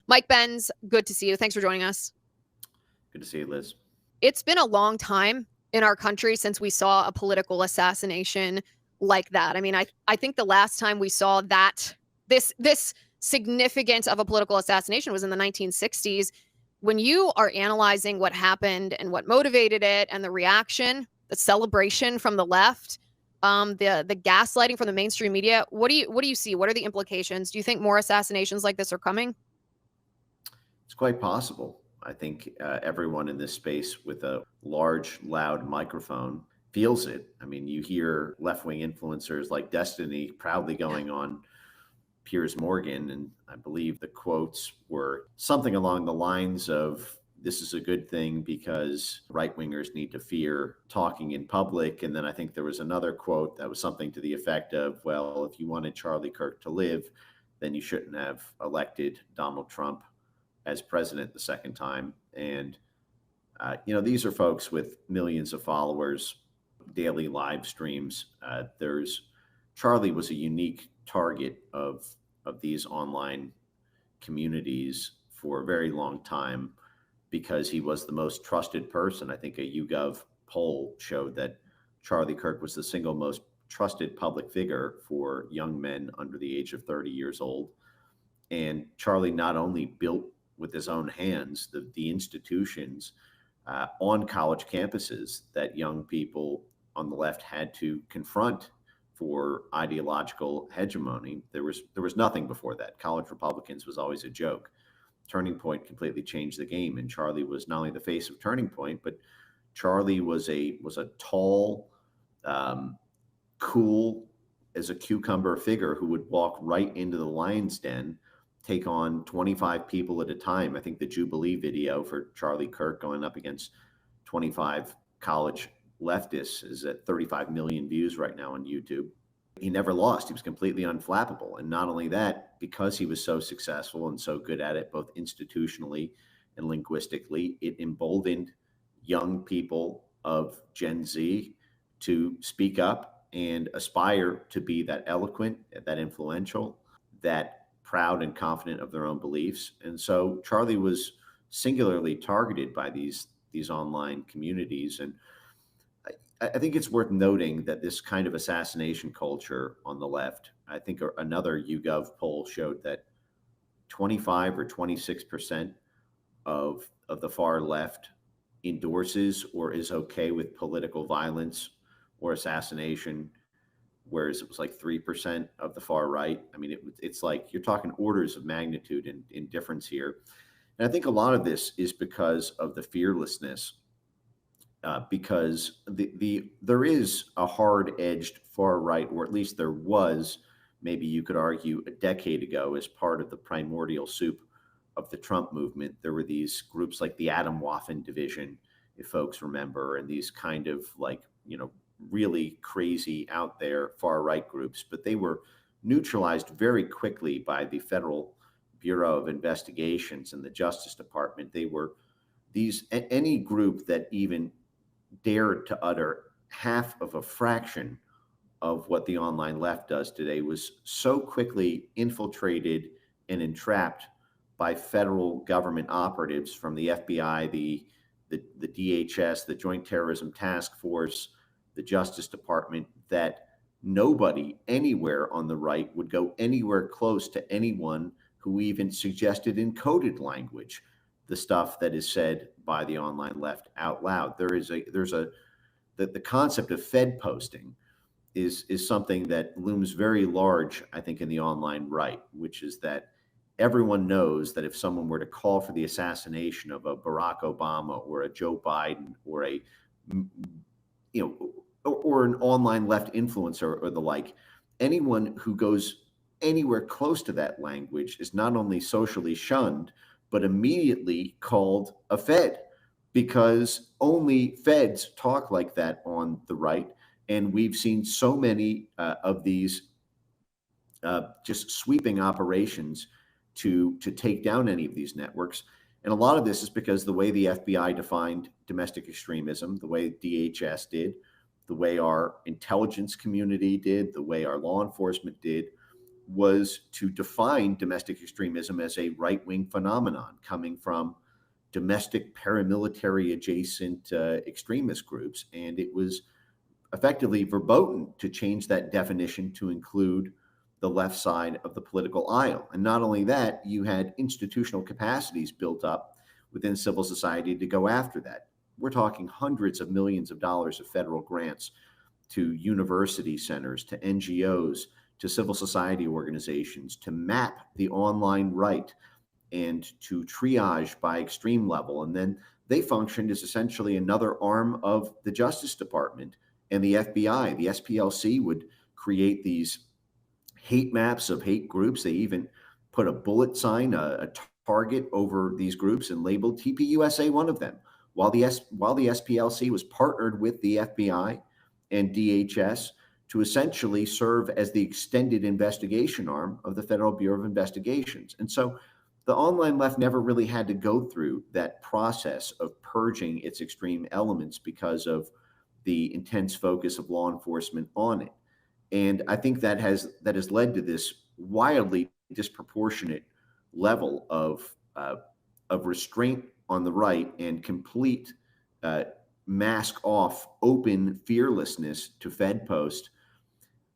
Mike Benz, good to see you. Thanks for joining us. Good to see you, Liz. It's been a long time in our country since we saw a political assassination like that. I mean, I think the last time we saw that this significance of a political assassination was in the 1960s. When you are analyzing what happened and what motivated it and the reaction, the celebration from the left, the gaslighting from the mainstream media, what do you see? What are the implications? Do you think more assassinations like this are coming? It's quite possible. I think everyone in this space with a large, loud microphone feels it. I mean, you hear left-wing influencers like Destiny proudly going on Piers Morgan, and I believe the quotes were something along the lines of, this is a good thing because right-wingers need to fear talking in public. And then I think there was another quote that was something to the effect of, well, if you wanted Charlie Kirk to live, then you shouldn't have elected Donald Trump as president the second time. And, these are folks with millions of followers, daily live streams. Charlie was a unique target of these online communities for a very long time because he was the most trusted person. I think a YouGov poll showed that Charlie Kirk was the single most trusted public figure for young men under the age of 30 years old. And Charlie not only built with his own hands the institutions on college campuses that young people on the left had to confront for ideological hegemony. There was nothing before that. College Republicans was always a joke. Turning Point completely changed the game, and Charlie was not only the face of Turning Point, but Charlie was a tall, cool as a cucumber figure who would walk right into the lion's den, take on 25 people at a time. I think the Jubilee video for Charlie Kirk going up against 25 college leftists is at 35 million views right now on YouTube. He never lost. He was completely unflappable. And not only that, because he was so successful and so good at it, both institutionally and linguistically, it emboldened young people of Gen Z to speak up and aspire to be that eloquent, that influential, that proud and confident of their own beliefs. And so Charlie was singularly targeted by these online communities. And I think it's worth noting that this kind of assassination culture on the left, I think another YouGov poll showed that 25 or 26% of the far left endorses or is okay with political violence or assassination, whereas it was like 3% of the far right. I mean, it's like you're talking orders of magnitude in difference here. And I think a lot of this is because of the fearlessness. Because there is a hard-edged far right, or at least there was, maybe you could argue, a decade ago as part of the primordial soup of the Trump movement. There were these groups like the Atomwaffen Division, if folks remember, and these kind of really crazy out there far right groups, but they were neutralized very quickly by the Federal Bureau of Investigations and the Justice Department. They were any group that even dared to utter half of a fraction of what the online left does today was so quickly infiltrated and entrapped by federal government operatives from the FBI, the DHS, the Joint Terrorism Task Force, the Justice Department, that nobody anywhere on the right would go anywhere close to anyone who even suggested in coded language the stuff that is said by the online left out loud. The concept of Fed posting is something that looms very large, I think, in the online right, which is that everyone knows that if someone were to call for the assassination of a Barack Obama or a Joe Biden or or an online left influencer or the like, anyone who goes anywhere close to that language is not only socially shunned, but immediately called a Fed, because only Feds talk like that on the right. And we've seen so many of these just sweeping operations to take down any of these networks. And a lot of this is because the way the FBI defined domestic extremism, the way DHS did, the way our intelligence community did, the way our law enforcement did, was to define domestic extremism as a right-wing phenomenon coming from domestic paramilitary adjacent extremist groups. And it was effectively verboten to change that definition to include the left side of the political aisle. And not only that, you had institutional capacities built up within civil society to go after that. We're talking hundreds of millions of dollars of federal grants to university centers, to NGOs, to civil society organizations to map the online right and to triage by extreme level. And then they functioned as essentially another arm of the Justice Department and the FBI. The SPLC would create these hate maps of hate groups. They even put a bullet sign, a target over these groups and labeled TPUSA one of them. While the SPLC was partnered with the FBI and DHS to essentially serve as the extended investigation arm of the Federal Bureau of Investigations. And so the online left never really had to go through that process of purging its extreme elements because of the intense focus of law enforcement on it. And I think that has led to this wildly disproportionate level of restraint on the right and complete mask off, open fearlessness to Fed post.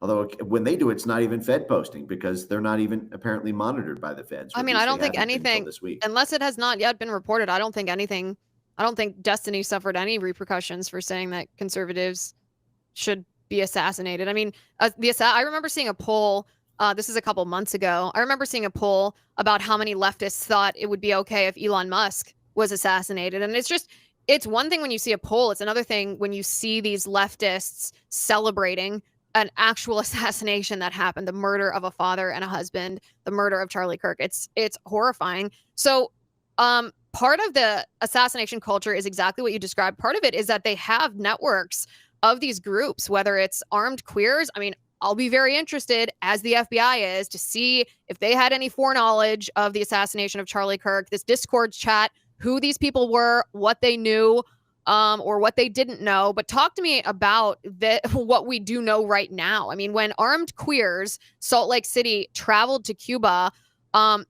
Although when they do it, it's not even Fed posting because they're not even apparently monitored by the feds. I mean, I don't think anything, this week. unless it has not yet been reported, I don't think Destiny suffered any repercussions for saying that conservatives should be assassinated. I mean, I remember seeing a poll, this is a couple months ago. I remember seeing a poll about how many leftists thought it would be okay if Elon Musk was assassinated. And it's one thing when you see a poll, it's another thing when you see these leftists celebrating an actual assassination that happened, the murder of a father and a husband, the murder of Charlie Kirk. It's horrifying. So part of the assassination culture is exactly what you described. Part of it is that they have networks of these groups, whether it's armed queers. I mean, I'll be very interested, as the FBI is, to see if they had any foreknowledge of the assassination of Charlie Kirk, this Discord chat, who these people were, what they knew, or what they didn't know. But talk to me about what we do know right now. I mean, when armed queers, Salt Lake City, traveled to Cuba,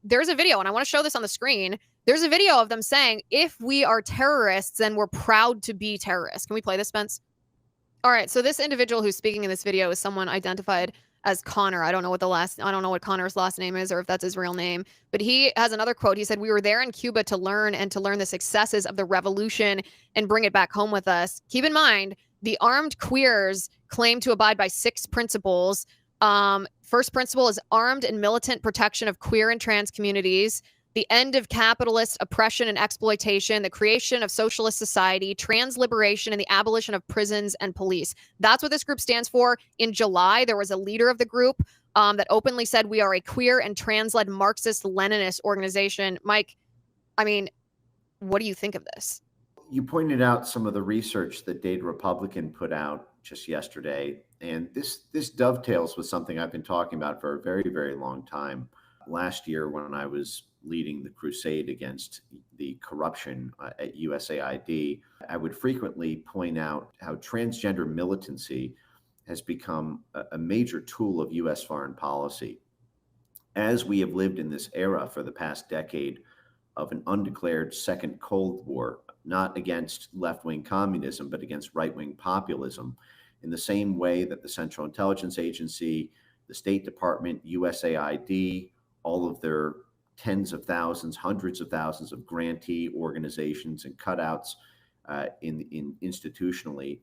there's a video, and I want to show this on the screen. There's a video of them saying, if we are terrorists, then we're proud to be terrorists. Can we play this, Spence? All right, so this individual who's speaking in this video is someone identified as Connor. I don't know what Connor's last name is or if that's his real name, but he has another quote. He said, "We were there in Cuba to learn the successes of the revolution and bring it back home with us. Keep in mind, the armed queers claim to abide by 6 principles. First principle is armed and militant protection of queer and trans communities, the end of capitalist oppression and exploitation, the creation of socialist society, trans liberation, and the abolition of prisons and police." That's what this group stands for. In July, there was a leader of the group that openly said, "We are a queer and trans-led Marxist-Leninist organization." Mike, I mean, what do you think of this? You pointed out some of the research that Data Republican put out just yesterday, and this dovetails with something I've been talking about for a very, very long time. Last year, when I was leading the crusade against the corruption at USAID, I would frequently point out how transgender militancy has become a major tool of US foreign policy. As we have lived in this era for the past decade of an undeclared second Cold War, not against left-wing communism, but against right-wing populism, in the same way that the Central Intelligence Agency, the State Department, USAID, all of their tens of thousands, hundreds of thousands of grantee organizations and cutouts institutionally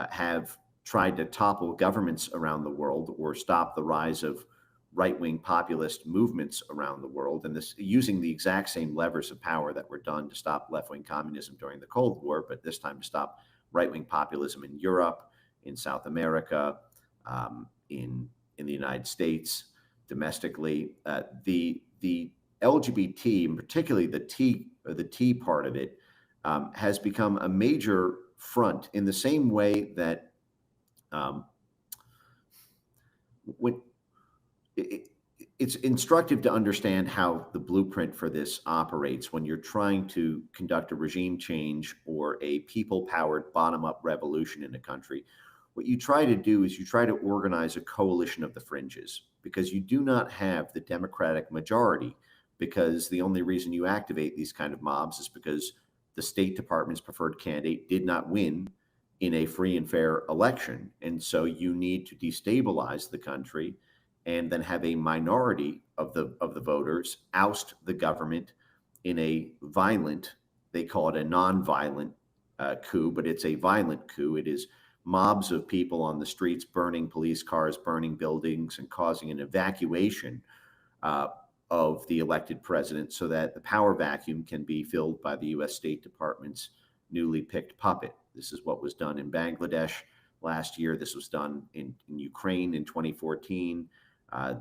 have tried to topple governments around the world or stop the rise of right-wing populist movements around the world, and this using the exact same levers of power that were done to stop left-wing communism during the Cold War, but this time to stop right-wing populism in Europe, in South America, in the United States, domestically. The LGBT, and particularly the T part of it, has become a major front in the same way that it's instructive to understand how the blueprint for this operates when you're trying to conduct a regime change or a people-powered bottom-up revolution in a country. What what you try to do is you try to organize a coalition of the fringes, because you do not have the Democratic majority, because the only reason you activate these kind of mobs is because the State Department's preferred candidate did not win in a free and fair election. And so you need to destabilize the country and then have a minority of the voters oust the government in a violent, they call it a non-violent coup, but it's a violent coup. It is mobs of people on the streets burning police cars, burning buildings, and causing an evacuation of the elected president so that the power vacuum can be filled by the U.S. State Department's newly picked puppet. This is what was done in Bangladesh last year. This was done in Ukraine in 2014.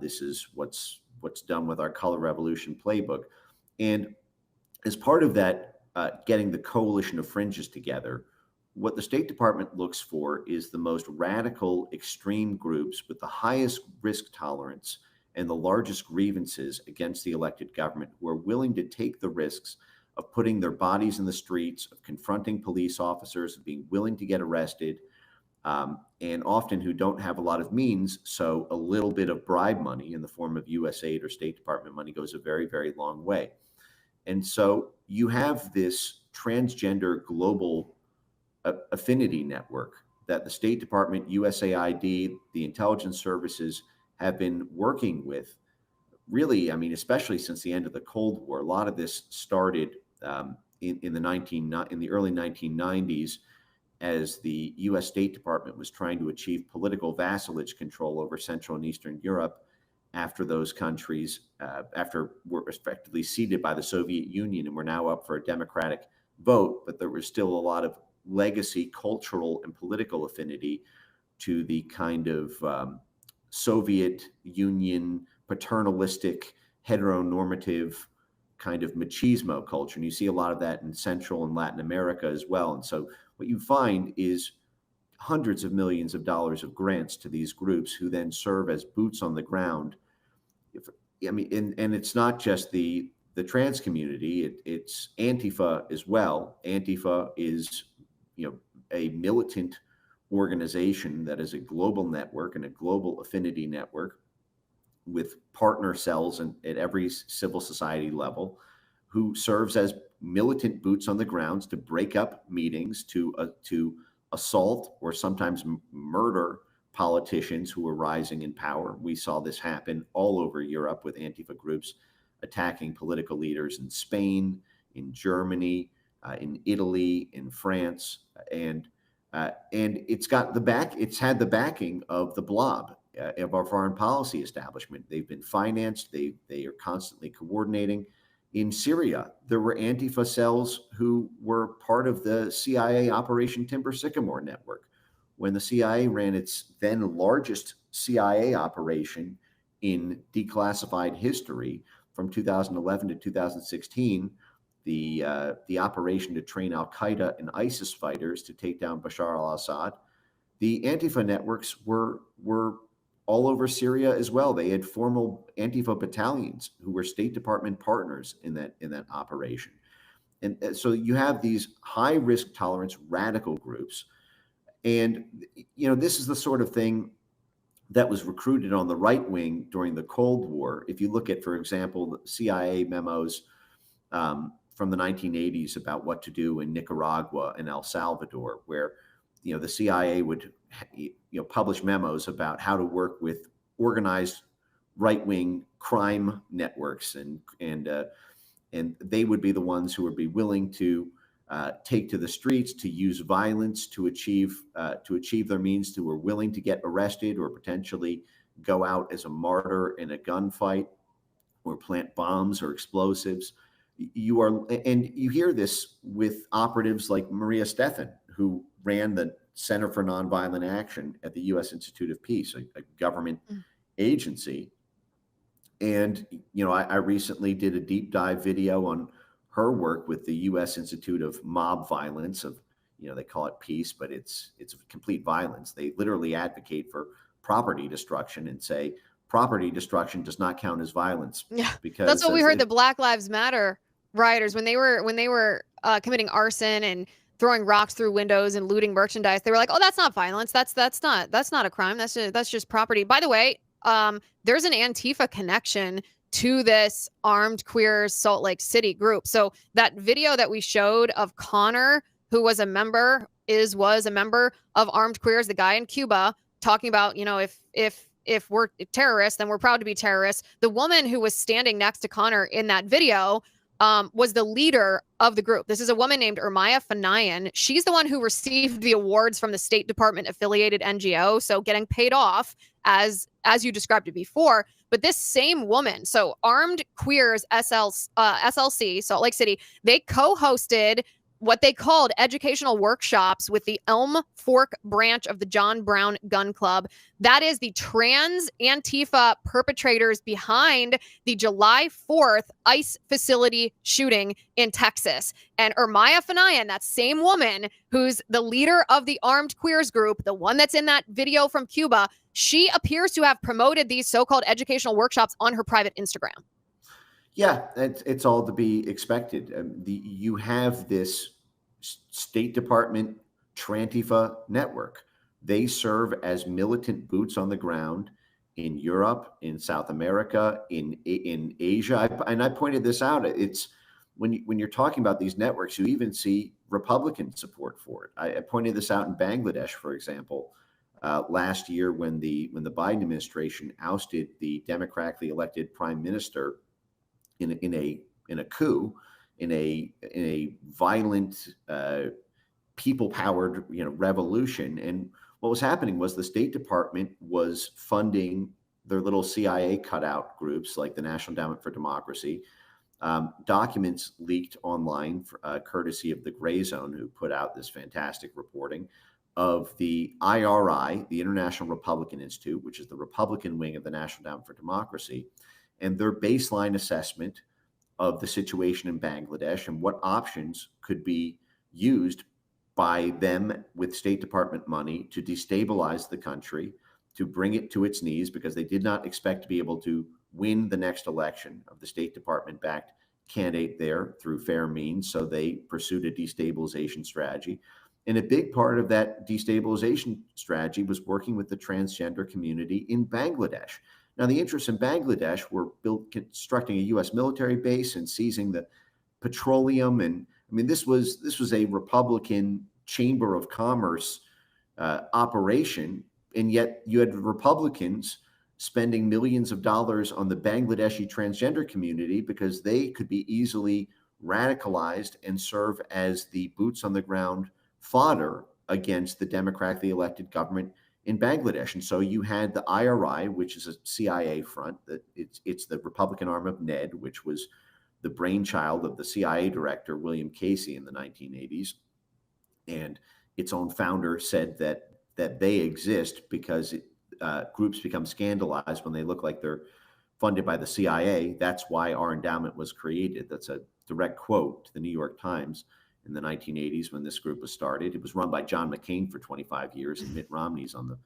This is what's done with our color revolution playbook. And as part of that, getting the coalition of fringes together, what the State Department looks for is the most radical, extreme groups with the highest risk tolerance and the largest grievances against the elected government, who are willing to take the risks of putting their bodies in the streets, of confronting police officers, of being willing to get arrested, and often who don't have a lot of means. So a little bit of bribe money in the form of US aid or State Department money goes a very, very long way. And so you have this transgender global affinity network that the State Department, USAID, the intelligence services have been working with. Really, I mean, especially since the end of the Cold War. A lot of this started in the early 1990s, as the U.S. State Department was trying to achieve political vassalage control over Central and Eastern Europe after those countries, after were effectively ceded by the Soviet Union and were now up for a democratic vote. But there was still a lot of legacy, cultural, and political affinity to the kind of Soviet Union paternalistic, heteronormative kind of machismo culture. And you see a lot of that in Central and Latin America as well. And so what you find is hundreds of millions of dollars of grants to these groups, who then serve as boots on the ground. And it's not just the trans community, it's Antifa as well. Antifa is, a militant organization that is a global network and a global affinity network with partner cells at every civil society level, who serves as militant boots on the grounds to break up meetings, to assault or sometimes murder politicians who are rising in power. We saw this happen all over Europe with Antifa groups attacking political leaders in Spain, in Germany, in Italy, in France, and it's had the backing of the blob, of our foreign policy establishment. They've been financed. They are constantly coordinating. In Syria, there were Antifa cells who were part of the CIA Operation Timber Sycamore network. When the CIA ran its then largest CIA operation in declassified history from 2011 to 2016, the operation to train Al-Qaeda and ISIS fighters to take down Bashar al-Assad, the Antifa networks were all over Syria as well. They had formal Antifa battalions who were State Department partners in that operation. And so you have these high risk tolerance radical groups. And, this is the sort of thing that was recruited on the right wing during the Cold War. If you look at, for example, the CIA memos from the 1980s about what to do in Nicaragua and El Salvador, where the CIA would publish memos about how to work with organized right-wing crime networks, and they would be the ones who would be willing to take to the streets, to use violence to achieve their means, who were willing to get arrested or potentially go out as a martyr in a gunfight or plant bombs or explosives. You hear this with operatives like Maria Stephan, who ran the Center for Nonviolent Action at the U.S. Institute of Peace, a government agency. And, I recently did a deep dive video on her work with the U.S. Institute of Mob Violence. They call it peace, but it's complete violence. They literally advocate for property destruction and say property destruction does not count as violence. Yeah, because that's what we heard the Black Lives Matter rioters, when they were committing arson and throwing rocks through windows and looting merchandise. They were like, "Oh, that's not violence. That's not a crime. That's just property." By the way, there's an Antifa connection to this armed queers Salt Lake City group. So that video that we showed of Connor, who was a member of armed queers, the guy in Cuba, talking about, if we're terrorists, then we're proud to be terrorists. The woman who was standing next to Connor in that video was the leader of the group. This is a woman named Ermaya Fanayan. She's the one who received the awards from the State Department affiliated NGO, so getting paid off as you described it before. But this same woman, so Armed Queers SLC, Salt Lake City, they co-hosted what they called educational workshops with the Elm Fork branch of the John Brown Gun Club. That is the trans Antifa perpetrators behind the July 4th ICE facility shooting in Texas. And Ermaya Fanayan, that same woman who's the leader of the Armed Queers group, the one that's in that video from Cuba, she appears to have promoted these so-called educational workshops on her private Instagram. Yeah, it's all to be expected. You have this State Department Trantifa network. They serve as militant boots on the ground in Europe, in South America, in Asia. And I pointed this out. It's when you're talking about these networks, you even see Republican support for it. I pointed this out in Bangladesh, for example, last year when the Biden administration ousted the democratically elected prime minister in a coup, in a violent, people-powered, revolution. And what was happening was the State Department was funding their little CIA cutout groups like the National Endowment for Democracy. Documents leaked online, courtesy of the Gray Zone, who put out this fantastic reporting of the IRI, the International Republican Institute, which is the Republican wing of the National Endowment for Democracy, and their baseline assessment of the situation in Bangladesh and what options could be used by them with State Department money to destabilize the country, to bring it to its knees, because they did not expect to be able to win the next election of the State Department-backed candidate there through fair means. So they pursued a destabilization strategy. And a big part of that destabilization strategy was working with the transgender community in Bangladesh. Now, the interests in Bangladesh were constructing a U.S. military base and seizing the petroleum. And I mean, this was a Republican Chamber of Commerce operation. And yet you had Republicans spending millions of dollars on the Bangladeshi transgender community because they could be easily radicalized and serve as the boots on the ground fodder against the democratically elected government in Bangladesh. And so you had the IRI, which is a CIA front, that it's the Republican arm of NED, which was the brainchild of the CIA director, William Casey, in the 1980s. And its own founder said that they exist because groups become scandalized when they look like they're funded by the CIA. That's why our endowment was created. That's a direct quote to the New York Times in the 1980s when this group was started. It was run by John McCain for 25 years, and Mitt Romney's on the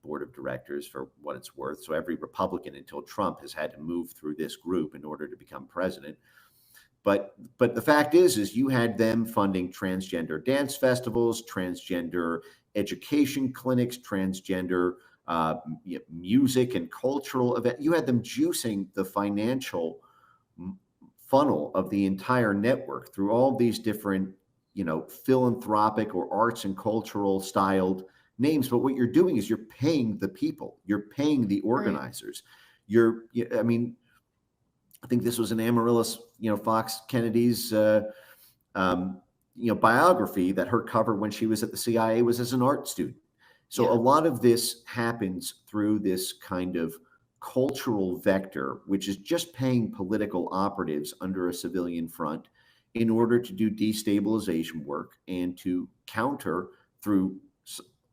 board of directors, for what it's worth. So every Republican until Trump has had to move through this group in order to become president. But the fact is you had them funding transgender dance festivals, transgender education clinics, transgender music and cultural events. You had them juicing the financial funnel of the entire network through all these different, philanthropic or arts and cultural styled names. But what you're doing is you're paying the people, you're paying the organizers. Right. I think this was in Amaryllis, Fox Kennedy's, biography, that her cover when she was at the CIA was as an art student. So a lot of this happens through this kind of cultural vector, which is just paying political operatives under a civilian front in order to do destabilization work and to counter through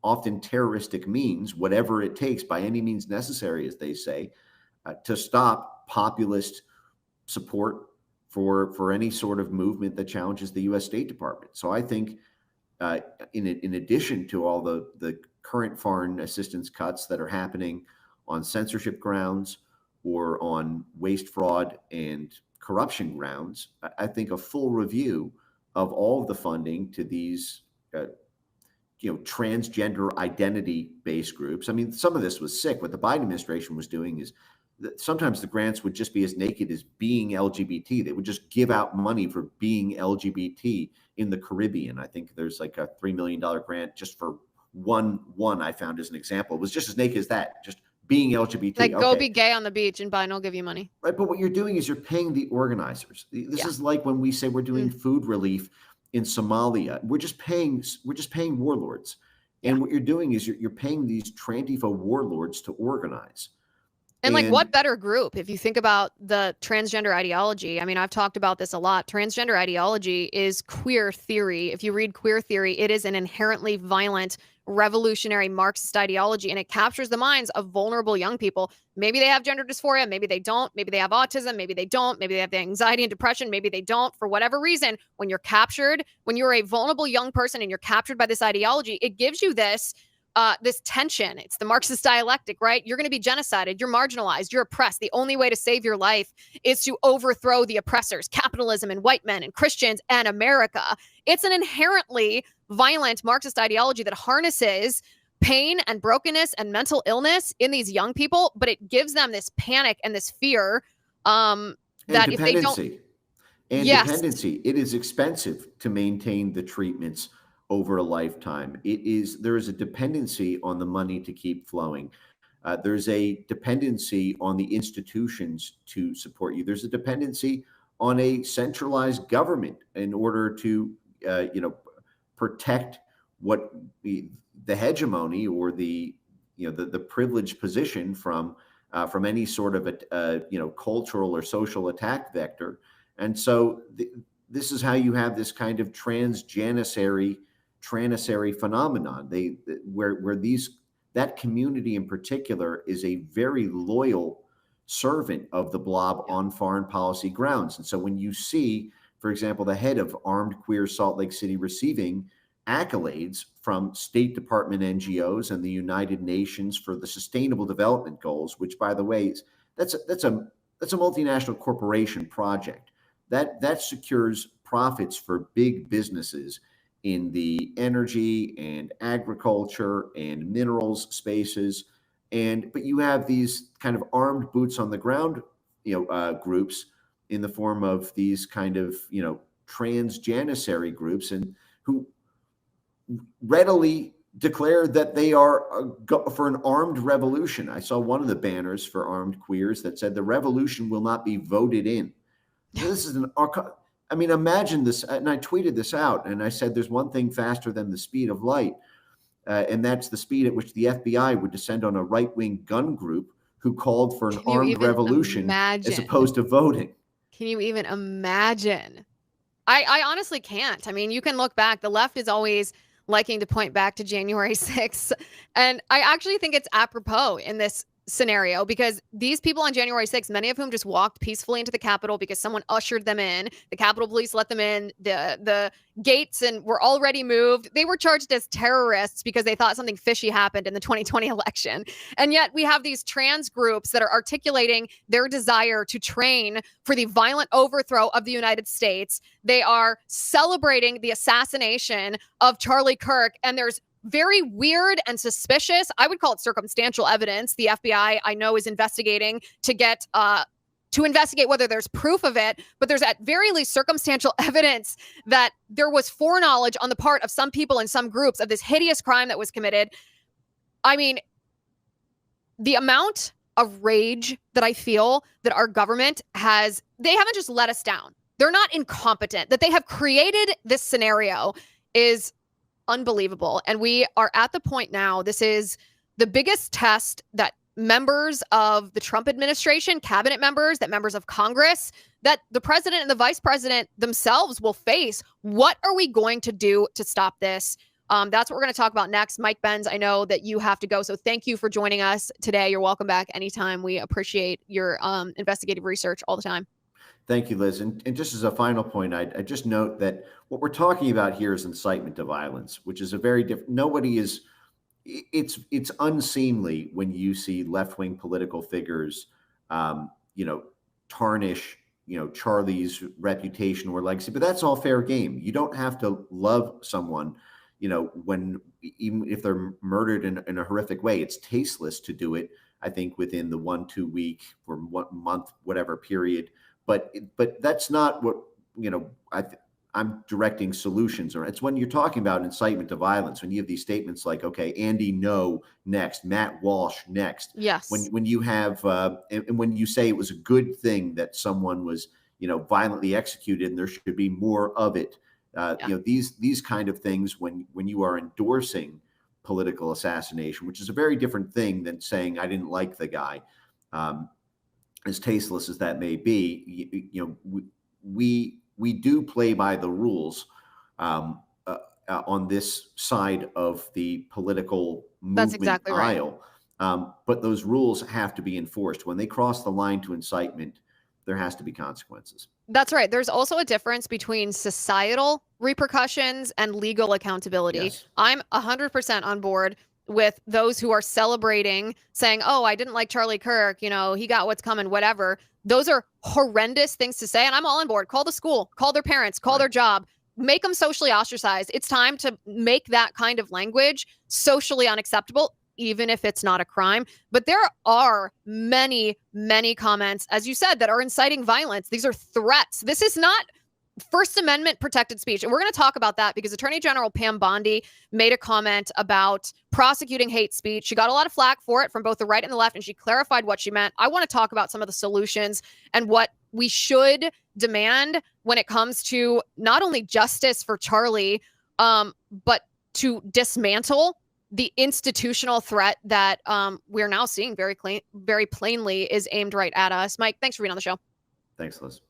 often terroristic means, whatever it takes, by any means necessary, as they say, to stop populist support for any sort of movement that challenges the U.S. State Department. So I think in addition to all the current foreign assistance cuts that are happening on censorship grounds or on waste, fraud, and corruption grounds, I think a full review of all of the funding to these uh, transgender identity-based groups. I mean, some of this was sick. What the Biden administration was doing is that sometimes the grants would just be as naked as being LGBT. They would just give out money for being LGBT in the Caribbean. I think there's like a $3 million grant just for one I found as an example. It was just as naked as that, just being LGBT. Like, go be gay on the beach and Biden will give you money. Right, but what you're doing is you're paying the organizers. This is like when we say we're doing food relief in Somalia. We're just paying warlords. And what you're doing is you're paying these Trantifa warlords to organize. And like, what better group if you think about the transgender ideology? I mean, I've talked about this a lot. Transgender ideology is queer theory. If you read queer theory, it is an inherently violent, revolutionary Marxist ideology, and it captures the minds of vulnerable young people. Maybe they have gender dysphoria, maybe they don't, maybe they have autism, maybe they don't, maybe they have the anxiety and depression, maybe they don't. For whatever reason, when you're captured, when you're a vulnerable young person and you're captured by this ideology, it gives you this tension. It's the Marxist dialectic, right? You're going to be genocided. You're marginalized. You're oppressed. The only way to save your life is to overthrow the oppressors, capitalism and white men and Christians and America. It's an inherently violent Marxist ideology that harnesses pain and brokenness and mental illness in these young people, but it gives them this panic and this fear that if they don't... Dependency. It is expensive to maintain the treatments over a lifetime. There is a dependency on the money to keep flowing. There's a dependency on the institutions to support you. There's a dependency on a centralized government in order to, protect what the hegemony or the privileged position from any sort of a cultural or social attack vector. And so this is how you have this kind of transjanissary phenomenon. Where that community in particular is a very loyal servant of the blob on foreign policy grounds. And so when you see, for example, the head of Armed Queer Salt Lake City receiving accolades from State Department NGOs and the United Nations for the Sustainable Development Goals, which, by the way, that's a multinational corporation project that secures profits for big businesses in the energy and agriculture and minerals spaces. But you have these kind of armed boots on the ground, groups in the form of these kind of, transjanissary groups, and who readily declare that they are for an armed revolution. I saw one of the banners for armed queers that said the revolution will not be voted in. This is imagine this. And I tweeted this out and I said, there's one thing faster than the speed of light. And that's the speed at which the FBI would descend on a right-wing gun group who called for an armed revolution as opposed to voting. Can you even imagine? I honestly can't. I mean, you can look back. The left is always liking to point back to January 6th. And I actually think it's apropos in this scenario, because these people on January 6th, many of whom just walked peacefully into the Capitol because someone ushered them in. The Capitol Police let them in. The gates and were already moved. They were charged as terrorists because they thought something fishy happened in the 2020 election. And yet we have these trans groups that are articulating their desire to train for the violent overthrow of the United States. They are celebrating the assassination of Charlie Kirk, and there's very weird and suspicious, I would call it circumstantial evidence. The FBI, I know, is investigating to investigate whether there's proof of it, but there's at very least circumstantial evidence that there was foreknowledge on the part of some people in some groups of this hideous crime that was committed. I mean, the amount of rage that I feel that our government has, they haven't just let us down. They're not incompetent. That they have created this scenario is unbelievable. And we are at the point now, this is the biggest test that members of the Trump administration, cabinet members, that members of Congress, that the president and the vice president themselves will face. What are we going to do to stop this? That's what we're going to talk about next. Mike Benz, I know that you have to go, so thank you for joining us today. You're welcome back anytime. We appreciate your investigative research all the time. Thank you, Liz. And just as a final point, I just note that what we're talking about here is incitement to violence, which is a very different, it's unseemly when you see left-wing political figures, tarnish, Charlie's reputation or legacy, but that's all fair game. You don't have to love someone when even if they're murdered in a horrific way, it's tasteless to do it. I think within the 1-2 week or 1 month, whatever period. But that's not what I'm directing solutions. Or it's when you're talking about incitement to violence, when you have these statements like, okay, Andy No next, Matt Walsh next. Yes. When you have and when you say it was a good thing that someone was violently executed and there should be more of it. These kind of things when you are endorsing political assassination, which is a very different thing than saying I didn't like the guy, as tasteless as that may be. We do play by the rules on this side of the political movement That's exactly aisle. Right. But those rules have to be enforced. When they cross the line to incitement, there has to be consequences. That's right. There's also a difference between societal repercussions and legal accountability. Yes. I'm 100% on board with those who are celebrating, saying, oh, I didn't like Charlie Kirk, he got what's coming, whatever. Those are horrendous things to say, and I'm all on board. Call the school, call their parents, call their job, make them socially ostracized. It's time to make that kind of language socially unacceptable, even if it's not a crime. But there are many, many comments, as you said, that are inciting violence. These are threats. This is not First Amendment protected speech. And we're going to talk about that because Attorney General Pam Bondi made a comment about prosecuting hate speech. She got a lot of flack for it from both the right and the left, and she clarified what she meant. I want to talk about some of the solutions and what we should demand when it comes to not only justice for Charlie, but to dismantle the institutional threat that we're now seeing very plainly is aimed right at us. Mike, thanks for being on the show. Thanks, Liz.